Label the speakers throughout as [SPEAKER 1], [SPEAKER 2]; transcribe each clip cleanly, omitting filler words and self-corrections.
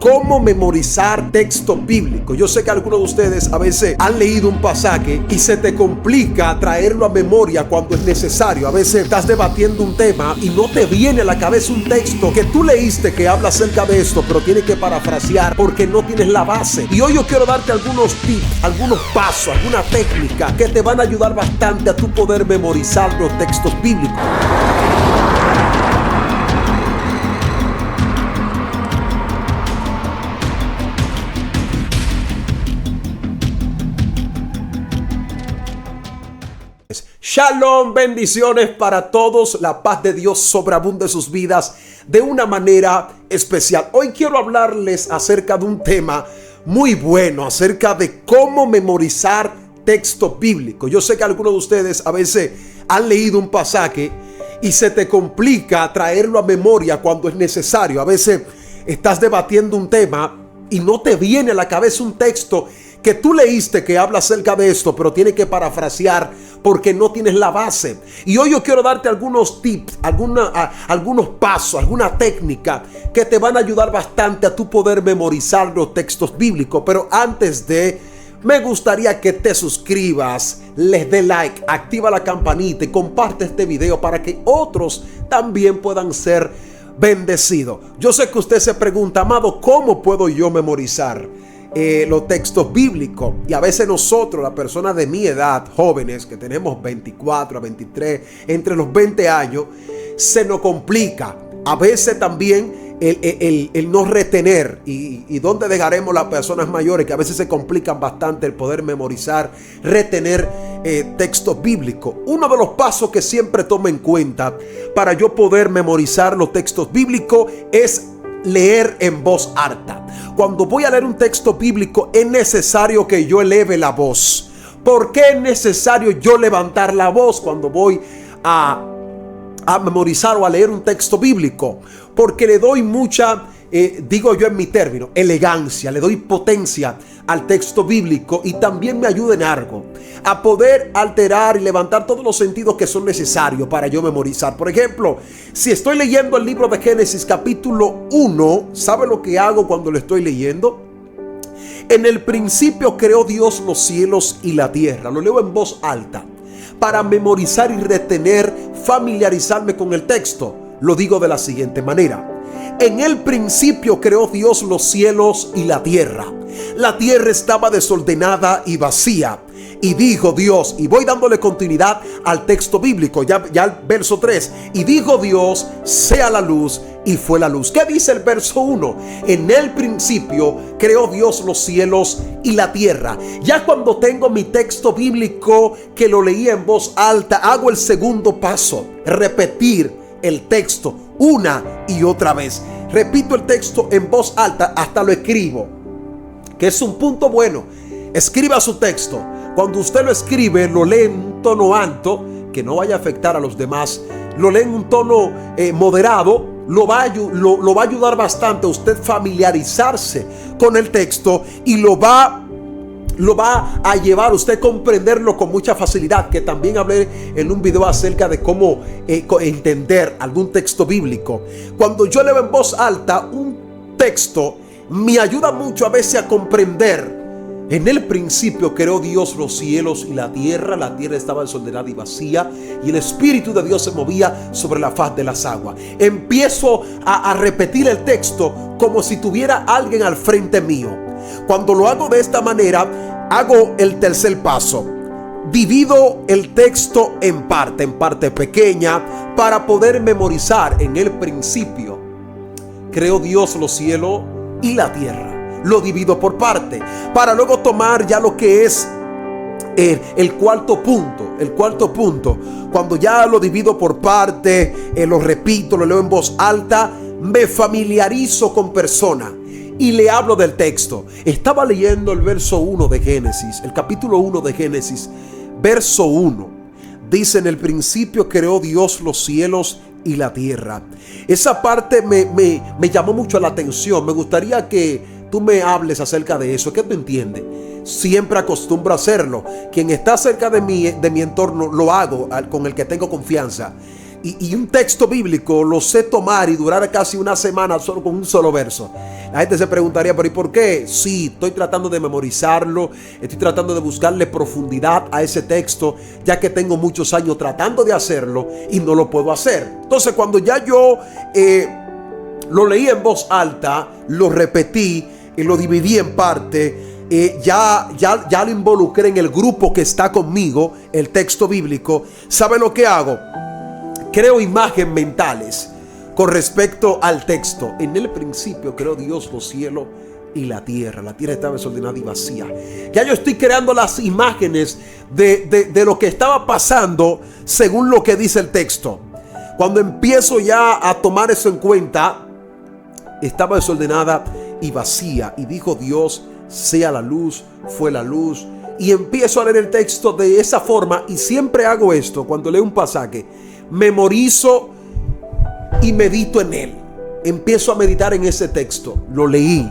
[SPEAKER 1] cómo memorizar texto bíblico. Yo sé que algunos de ustedes a veces han leído un pasaje y se te complica traerlo a memoria cuando es necesario. A veces estás debatiendo un tema y no te viene a la cabeza un texto que tú leíste que habla acerca de esto, pero tienes que parafrasear porque no tienes la base. Y hoy yo quiero darte algunos tips, algunos pasos, alguna técnica que te van a ayudar bastante a tu poder memorizar los textos bíblicos. Shalom, bendiciones para todos. La paz de Dios sobreabunde sus vidas de una manera especial. Hoy quiero hablarles acerca de un tema muy bueno, acerca de cómo memorizar texto bíblico. Yo sé que algunos de ustedes a veces han leído un pasaje y se te complica traerlo a memoria cuando es necesario. A veces estás debatiendo un tema y no te viene a la cabeza un texto que tú leíste que habla acerca de esto, pero tienes que parafrasear porque no tienes la base. Y hoy yo quiero darte algunos tips, algunos pasos, alguna técnica que te van a ayudar bastante a tu poder memorizar los textos bíblicos. Pero antes me gustaría que te suscribas, les dé like, activa la campanita y comparte este video para que otros también puedan ser bendecidos. Yo sé que usted se pregunta, amado, ¿cómo puedo yo memorizar los textos bíblicos? Y a veces nosotros, las personas de mi edad, jóvenes que tenemos 24 a 23, entre los 20 años, se nos complica. A veces también el no retener. Y ¿dónde dejaremos las personas mayores que a veces se complican bastante el poder memorizar, retener textos bíblicos? Uno de los pasos que siempre tomo en cuenta para yo poder memorizar los textos bíblicos es leer en voz alta. Cuando voy a leer un texto bíblico es necesario que yo eleve la voz. ¿Por qué es necesario yo levantar la voz cuando voy a memorizar o a leer un texto bíblico? Porque le doy mucha, digo yo en mi término, elegancia, le doy potencia al texto bíblico y también me ayuda en algo, a poder alterar y levantar todos los sentidos que son necesarios para yo memorizar. Por ejemplo, si estoy leyendo el libro de Génesis capítulo 1, ¿sabe lo que hago cuando lo estoy leyendo? En el principio creó Dios los cielos y la tierra. Lo leo en voz alta para memorizar y retener, familiarizarme con el texto. Lo digo de la siguiente manera: en el principio creó Dios los cielos y la tierra. La tierra estaba desordenada y vacía. Y dijo Dios, y voy dándole continuidad al texto bíblico, ya al verso 3. Y dijo Dios, sea la luz, y fue la luz. ¿Qué dice el verso 1? En el principio creó Dios los cielos y la tierra. Ya cuando tengo mi texto bíblico que lo leí en voz alta, hago el segundo paso: repetir el texto una y otra vez. Repito el texto en voz alta, hasta lo escribo, que es un punto bueno. Escriba su texto. Cuando usted lo escribe, lo lee en un tono alto, que no vaya a afectar a los demás. Lo lee en un tono moderado. Lo va a ayudar bastante a usted familiarizarse con el texto y lo va a llevar a usted a comprenderlo con mucha facilidad, que también hablé en un video acerca de cómo entender algún texto bíblico. Cuando yo leo en voz alta un texto, me ayuda mucho a veces a comprender. En el principio creó Dios los cielos y la tierra estaba desordenada y vacía, y el Espíritu de Dios se movía sobre la faz de las aguas. Empiezo a repetir el texto como si tuviera alguien al frente mío. Cuando lo hago de esta manera, hago el tercer paso: divido el texto en parte pequeña, para poder memorizar. En el principio creó Dios los cielos y la tierra. Lo divido por parte, para luego tomar ya lo que es el cuarto punto. Cuando ya lo divido por parte, lo repito, lo leo en voz alta, me familiarizo con persona y le hablo del texto. Estaba leyendo el verso 1 de Génesis, el capítulo 1 de Génesis, verso 1. Dice: en el principio creó Dios los cielos y la tierra. Esa parte me llamó mucho la atención. Me gustaría que tú me hables acerca de eso. ¿Qué tú entiendes? Siempre acostumbro a hacerlo. Quien está cerca de mi entorno, lo hago con el que tengo confianza. y un texto bíblico lo sé tomar y durar casi una semana solo con un solo verso. La gente se preguntaría, pero ¿y por qué? Sí, estoy tratando de memorizarlo, estoy tratando de buscarle profundidad a ese texto, ya que tengo muchos años tratando de hacerlo y no lo puedo hacer. Entonces, cuando ya yo lo leí en voz alta, lo repetí y lo dividí en parte, ya lo involucré en el grupo que está conmigo, el texto bíblico. ¿Sabe lo que hago? Creo imágenes mentales con respecto al texto. En el principio creó Dios los cielos y la tierra. La tierra estaba desordenada y vacía. Ya yo estoy creando las imágenes de lo que estaba pasando según lo que dice el texto. Cuando empiezo ya a tomar eso en cuenta, estaba desordenada y vacía. Y dijo Dios, sea la luz, fue la luz. Y empiezo a leer el texto de esa forma. Y siempre hago esto cuando leo un pasaje. Memorizo y medito en él. Empiezo a meditar en ese texto. Lo leí.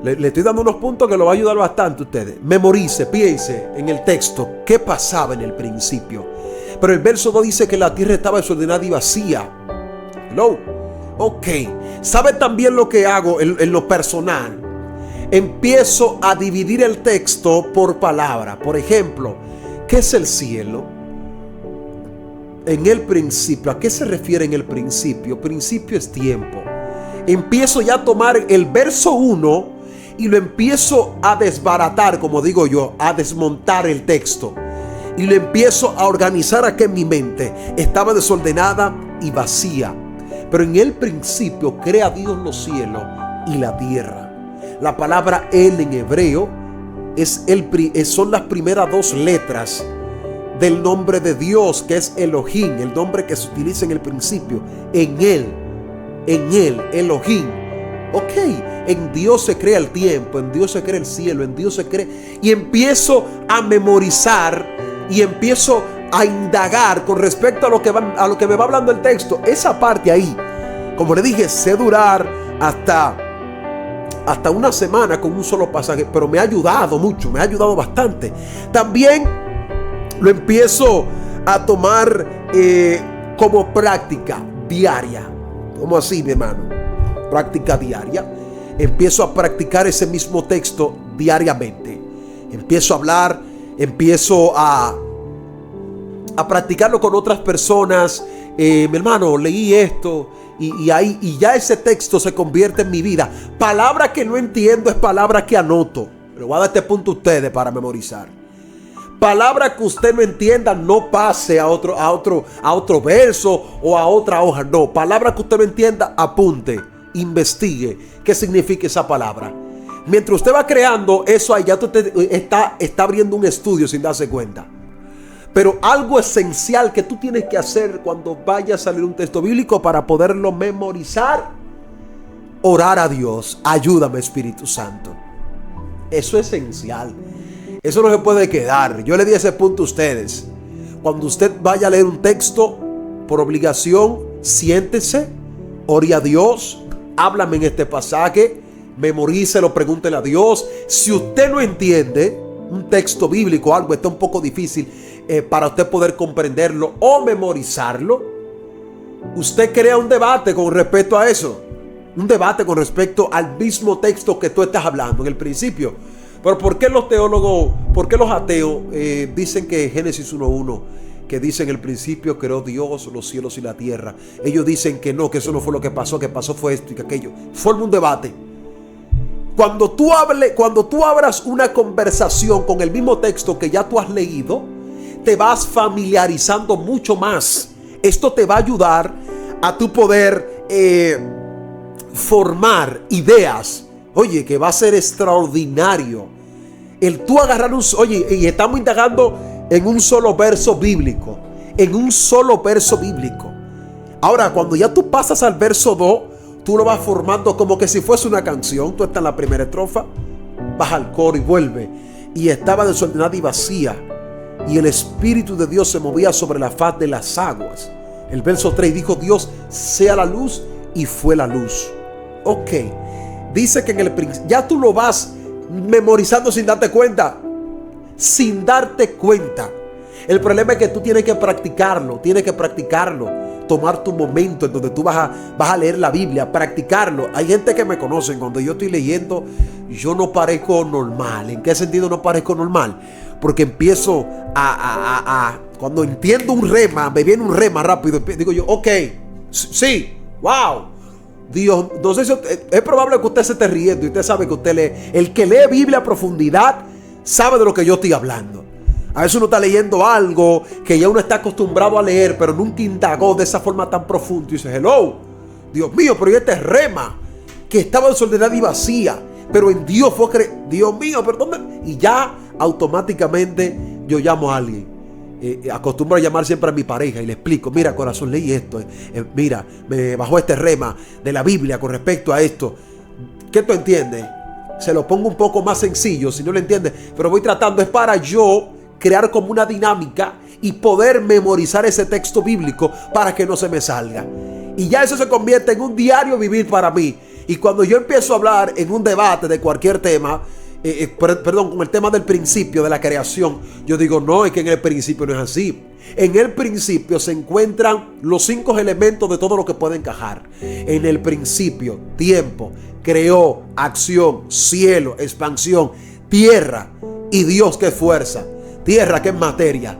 [SPEAKER 1] Le estoy dando unos puntos que lo va a ayudar bastante a ustedes. Memorice, piense en el texto. ¿Qué pasaba en el principio? Pero el verso 2 dice que la tierra estaba desordenada y vacía. Hello. Ok. ¿Sabe también lo que hago en lo personal? Empiezo a dividir el texto por palabra. Por ejemplo, ¿qué es el cielo? En el principio, ¿a qué se refiere en el principio? Principio es tiempo. Empiezo ya a tomar el verso 1 y lo empiezo a desbaratar, como digo yo, a desmontar el texto. Y lo empiezo a organizar aquí en mi mente. Estaba desordenada y vacía. Pero en el principio crea Dios los cielos y la tierra. La palabra él en hebreo son las primeras dos letras del nombre de Dios, que es Elohim, el nombre que se utiliza en el principio. En él, Elohim. Ok, en Dios se crea el tiempo, en Dios se crea el cielo, en Dios se crea. Y empiezo a memorizar y empiezo a indagar con respecto a lo que me va hablando el texto. Esa parte ahí, como le dije, sé durar hasta una semana con un solo pasaje, pero me ha ayudado mucho, me ha ayudado bastante. También lo empiezo a tomar como práctica diaria. ¿Cómo así, mi hermano? Práctica diaria. Empiezo a practicar ese mismo texto diariamente. Empiezo a hablar, empiezo a practicarlo con otras personas. Mi hermano, leí esto y ya ese texto se convierte en mi vida. Palabra que no entiendo es palabra que anoto. Le voy a dar este punto a ustedes para memorizar. Palabra que usted no entienda, no pase a otro verso o a otra hoja. No, palabra que usted no entienda, apunte, investigue qué significa esa palabra. Mientras usted va creando eso ahí, ya usted está abriendo un estudio sin darse cuenta. Pero algo esencial que tú tienes que hacer cuando vaya a salir un texto bíblico para poderlo memorizar: orar a Dios. Ayúdame, Espíritu Santo. Eso es esencial. Eso no se puede quedar. Yo le di ese punto a ustedes. Cuando usted vaya a leer un texto, por obligación, siéntese, ore a Dios, háblame en este pasaje, memorícelo, pregúntele a Dios. Si usted no entiende un texto bíblico, algo está un poco difícil para usted poder comprenderlo o memorizarlo, usted crea un debate con respecto a eso. Un debate con respecto al mismo texto que tú estás hablando en el principio. Pero ¿por qué los teólogos, por qué los ateos dicen que Génesis 1:1, que dice en el principio creó Dios los cielos y la tierra? Ellos dicen que no, que eso no fue lo que pasó fue esto y que aquello. Forma un debate. Cuando tú abras una conversación con el mismo texto que ya tú has leído, te vas familiarizando mucho más. Esto te va a ayudar a tu poder formar ideas. Oye, que va a ser extraordinario el tú agarrar y estamos indagando en un solo verso bíblico. En un solo verso bíblico. Ahora, cuando ya tú pasas al verso 2, tú lo vas formando como que si fuese una canción. Tú estás en la primera estrofa, vas al coro y vuelve. Y estaba desordenada y vacía, y el Espíritu de Dios se movía sobre la faz de las aguas. El verso 3 dijo Dios, sea la luz, y fue la luz. Ok. Dice que en el principio, ya tú lo vas memorizando sin darte cuenta. Sin darte cuenta. El problema es que tú tienes que practicarlo, tomar tu momento en donde tú vas a leer la Biblia, practicarlo. Hay gente que me conoce, cuando yo estoy leyendo, yo no parezco normal. ¿En qué sentido no parezco normal? Porque empiezo cuando entiendo un rema, me viene un rema rápido, digo yo, ok, sí, wow. Dios, no sé si es probable que usted se esté riendo y usted sabe que usted lee. El que lee Biblia a profundidad sabe de lo que yo estoy hablando. A veces uno está leyendo algo que ya uno está acostumbrado a leer, pero nunca indagó de esa forma tan profunda. Y dice, hello, Dios mío, pero este es rema, que estaba en soledad y vacía, pero en Dios fue Dios mío, pero ¿dónde? Y ya automáticamente yo llamo a alguien. Acostumbro a llamar siempre a mi pareja y le explico, mira corazón, leí esto, mira, me bajó este rema de la Biblia con respecto a esto. ¿Qué tú entiendes? Se lo pongo un poco más sencillo, si no lo entiendes, pero voy tratando, es para yo crear como una dinámica y poder memorizar ese texto bíblico para que no se me salga. Y ya eso se convierte en un diario vivir para mí. Y cuando yo empiezo a hablar en un debate de cualquier tema, con el tema del principio de la creación, yo digo, no, es que en el principio no es así. En el principio se encuentran los 5 elementos de todo lo que puede encajar. En el principio, tiempo, creó, acción, cielo, expansión, tierra y Dios que es fuerza, tierra que es materia.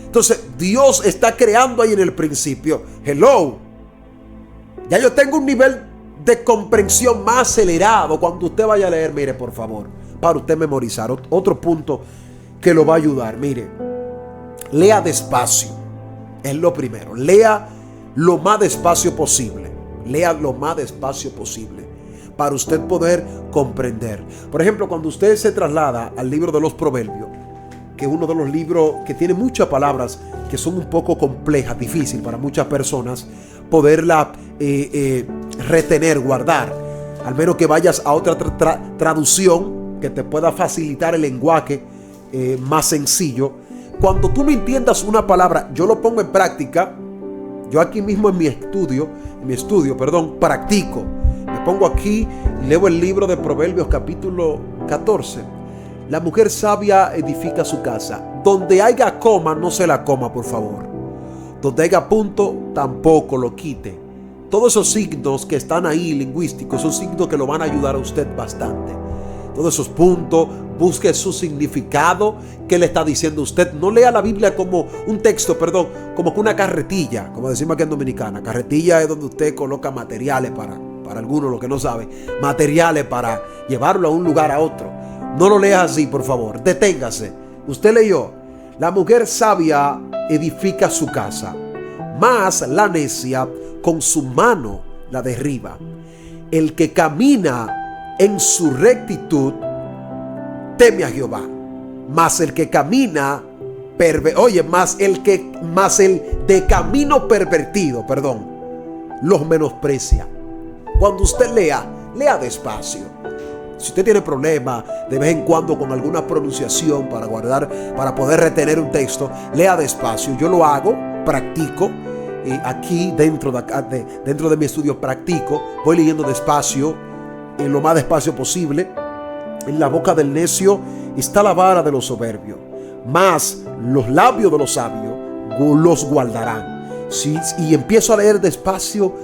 [SPEAKER 1] Entonces Dios está creando ahí en el principio. Hello, ya yo tengo un nivel de comprensión más acelerado. Cuando usted vaya a leer, mire, por favor, para usted memorizar, otro punto que lo va a ayudar, mire, lea despacio, es lo primero. Lea lo más despacio posible. Lea lo más despacio posible para usted poder comprender. Por ejemplo, cuando usted se traslada al libro de los Proverbios, que es uno de los libros que tiene muchas palabras que son un poco complejas, difícil para muchas personas poderla retener, guardar. Al menos que vayas a otra traducción que te pueda facilitar el lenguaje más sencillo. Cuando tú no entiendas una palabra, yo lo pongo en práctica. Yo aquí mismo en mi estudio, practico. Me pongo aquí, leo el libro de Proverbios capítulo 14. La mujer sabia edifica su casa. Donde haya coma, no se la coma, por favor. Donde haya punto, tampoco lo quite. Todos esos signos que están ahí lingüísticos son signos que lo van a ayudar a usted bastante. Todos esos puntos, busque su significado. ¿Qué le está diciendo usted? No lea la Biblia como un texto, como que una carretilla, como decimos aquí en Dominicana. Carretilla es donde usted coloca materiales para algunos, los que no saben, materiales para llevarlo a un lugar a otro. No lo lea así, por favor. Deténgase. Usted leyó, la mujer sabia edifica su casa, mas la necia con su mano la derriba. El que camina en su rectitud teme a Jehová, mas el que camina más el de camino pervertido, los menosprecia. Cuando usted lea despacio. Si usted tiene problemas de vez en cuando con alguna pronunciación para poder retener un texto, lea despacio. Yo lo hago, practico. Aquí dentro de mi estudio practico, voy leyendo despacio, lo más despacio posible. En la boca del necio está la vara de los soberbios, mas los labios de los sabios los guardarán. Y empiezo a leer despacio.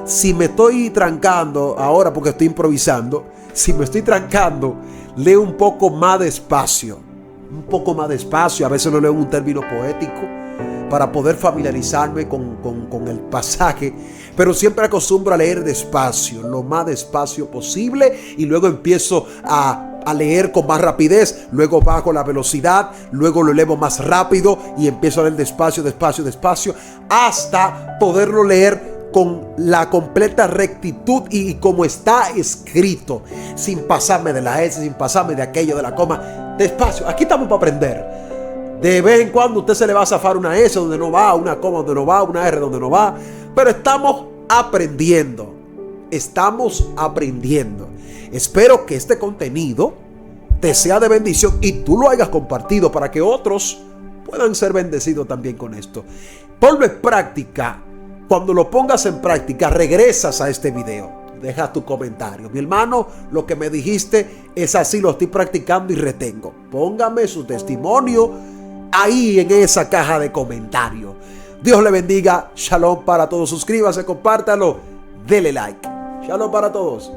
[SPEAKER 1] Si me estoy trancando ahora porque estoy improvisando, leo un poco más despacio. A veces lo leo en un término poético para poder familiarizarme con el pasaje. Pero siempre acostumbro a leer despacio, lo más despacio posible, y luego empiezo a leer con más rapidez, luego bajo la velocidad, luego lo elevo más rápido y empiezo a leer despacio, hasta poderlo leer con la completa rectitud y como está escrito, sin pasarme de la S, sin pasarme de aquello, de la coma. Despacio, aquí estamos para aprender. De vez en cuando usted se le va a zafar una S donde no va, una coma donde no va, una R donde no va, pero estamos aprendiendo. Espero que este contenido te sea de bendición y tú lo hayas compartido para que otros puedan ser bendecidos también con esto. Ponlo en práctica. Cuando lo pongas en práctica, regresas a este video. dejas tu comentario. Mi hermano, lo que me dijiste es así, lo estoy practicando y retengo. Póngame su testimonio ahí en esa caja de comentarios. Dios le bendiga. Shalom para todos. Suscríbase, compártalo, dele like. Shalom para todos.